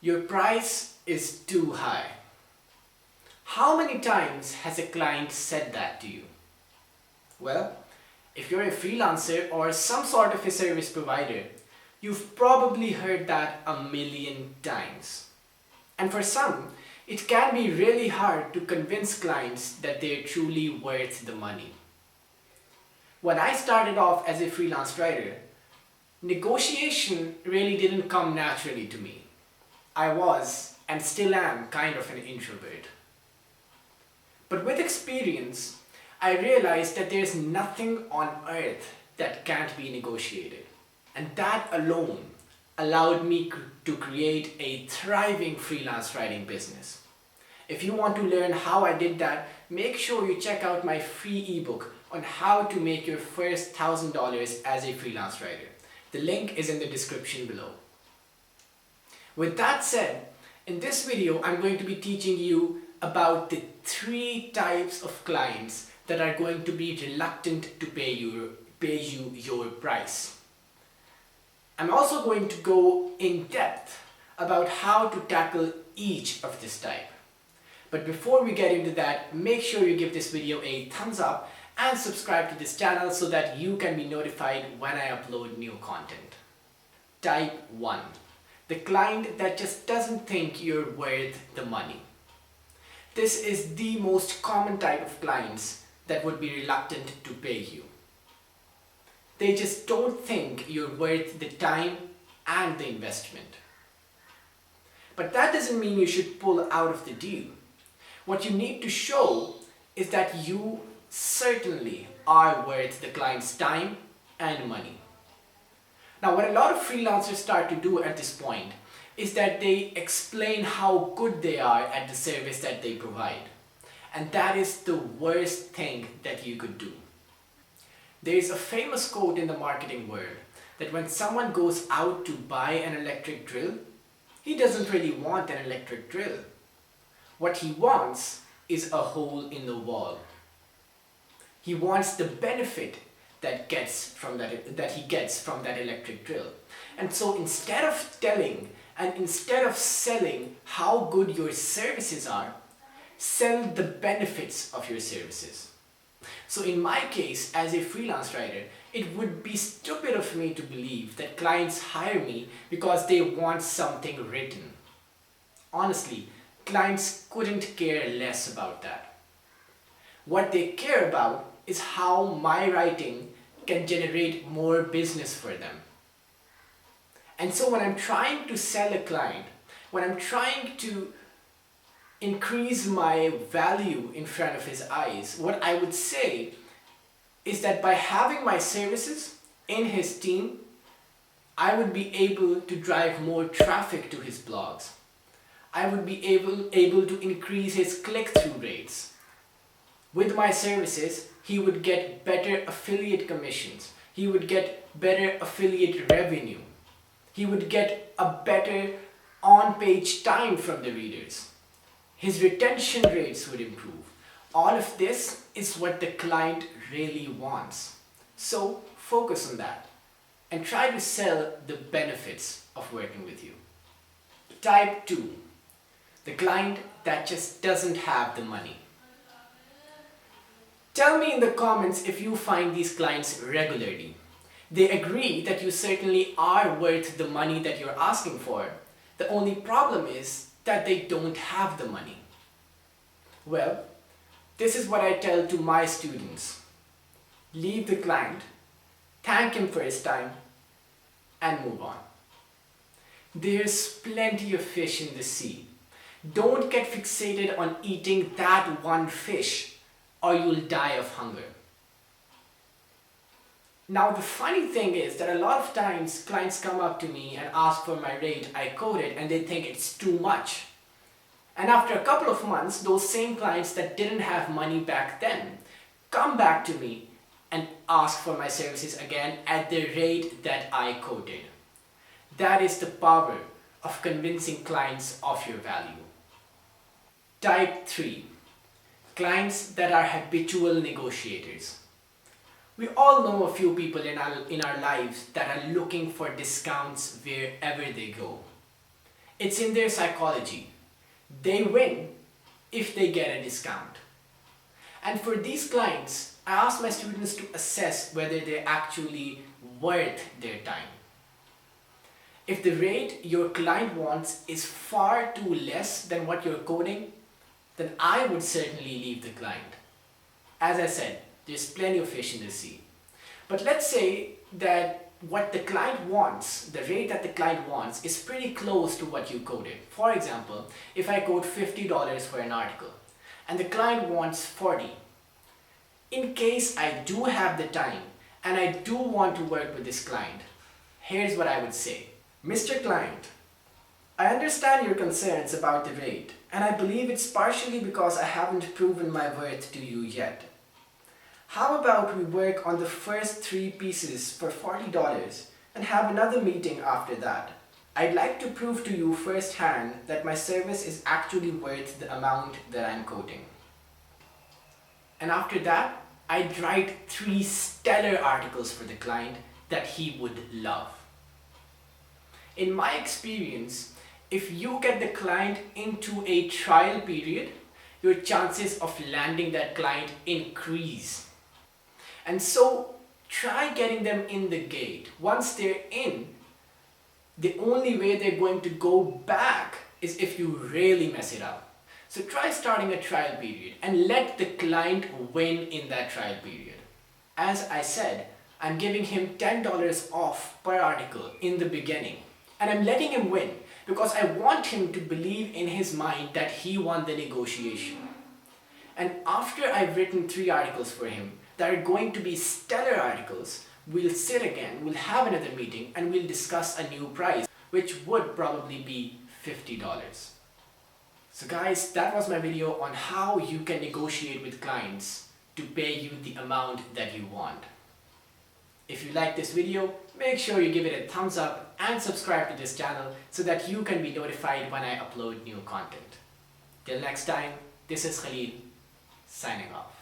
Your price is too high. How many times has a client said that to you? Well, if you're a freelancer or some sort of a service provider, you've probably heard that a million times. And for some, it can be really hard to convince clients that they're truly worth the money. When I started off as a freelance writer, negotiation really didn't come naturally to me. I was, and still am, kind of an introvert. But with experience, I realized that there's nothing on earth that can't be negotiated. And that alone allowed me to create a thriving freelance writing business. If you want to learn how I did that, make sure you check out my free ebook on how to make your first $1,000 as a freelance writer. The link is in the description below. With that said, in this video, I'm going to be teaching you about the 3 types of clients that are going to be reluctant to pay you your price. I'm also going to go in depth about how to tackle each of this type. But before we get into that, make sure you give this video a thumbs up and subscribe to this channel so that you can be notified when I upload new content. Type 1. The client that just doesn't think you're worth the money. This is the most common type of clients that would be reluctant to pay you. They just don't think you're worth the time and the investment. But that doesn't mean you should pull out of the deal. What you need to show is that you certainly are worth the client's time and money. Now, what a lot of freelancers start to do at this point is that they explain how good they are at the service that they provide. And that is the worst thing that you could do. There is a famous quote in the marketing world that when someone goes out to buy an electric drill, he doesn't really want an electric drill. What he wants is a hole in the wall. He wants the benefit that he gets from that electric drill. And so instead of telling and instead of selling how good your services are, sell the benefits of your services. So in my case, as a freelance writer, it would be stupid of me to believe that clients hire me because they want something written. Honestly, clients couldn't care less about that. What they care about is how my writing can generate more business for them. And so when I'm trying to sell a client, when I'm trying to increase my value in front of his eyes, what I would say is that by having my services in his team, I would be able to drive more traffic to his blogs. I would be able to increase his click-through rates. With my services, he would get better affiliate commissions. He would get better affiliate revenue. He would get a better on-page time from the readers. His retention rates would improve. All of this is what the client really wants. So focus on that and try to sell the benefits of working with you. Type 2. The client that just doesn't have the money. Tell me in the comments if you find these clients regularly. They agree that you certainly are worth the money that you're asking for. The only problem is that they don't have the money. Well, this is what I tell to my students. Leave the client, thank him for his time, and move on. There's plenty of fish in the sea. Don't get fixated on eating that one fish, or you'll die of hunger. Now the funny thing is that a lot of times clients come up to me and ask for my rate, I quote it, and they think it's too much. And after a couple of months, those same clients that didn't have money back then come back to me and ask for my services again at the rate that I quoted. That is the power of convincing clients of your value. Type 3. Clients that are habitual negotiators. We all know a few people in our lives that are looking for discounts wherever they go. It's in their psychology. They win if they get a discount. And for these clients, I ask my students to assess whether they're actually worth their time. If the rate your client wants is far too less than what you're quoting, then I would certainly leave the client. As I said, there's plenty of fish in the sea. But let's say that what the client wants, the rate that the client wants, is pretty close to what you quoted. For example, if I quote $50 for an article and the client wants $40, in case I do have the time and I do want to work with this client, here's what I would say. Mr. Client, I understand your concerns about the rate, and I believe it's partially because I haven't proven my worth to you yet. How about we work on the first 3 pieces for $40 and have another meeting after that? I'd like to prove to you firsthand that my service is actually worth the amount that I'm quoting. And after that, I'd write 3 stellar articles for the client that he would love. In my experience, if you get the client into a trial period, your chances of landing that client increase. And so try getting them in the gate. Once they're in, the only way they're going to go back is if you really mess it up. So try starting a trial period and let the client win in that trial period. As I said, I'm giving him $10 off per article in the beginning. And I'm letting him win because I want him to believe in his mind that he won the negotiation. And after I've written 3 articles for him that are going to be stellar articles, we'll sit again, we'll have another meeting, and we'll discuss a new price, which would probably be $50. So guys, that was my video on how you can negotiate with clients to pay you the amount that you want. If you like this video, make sure you give it a thumbs up and subscribe to this channel so that you can be notified when I upload new content. Till next time, this is Khalil, signing off.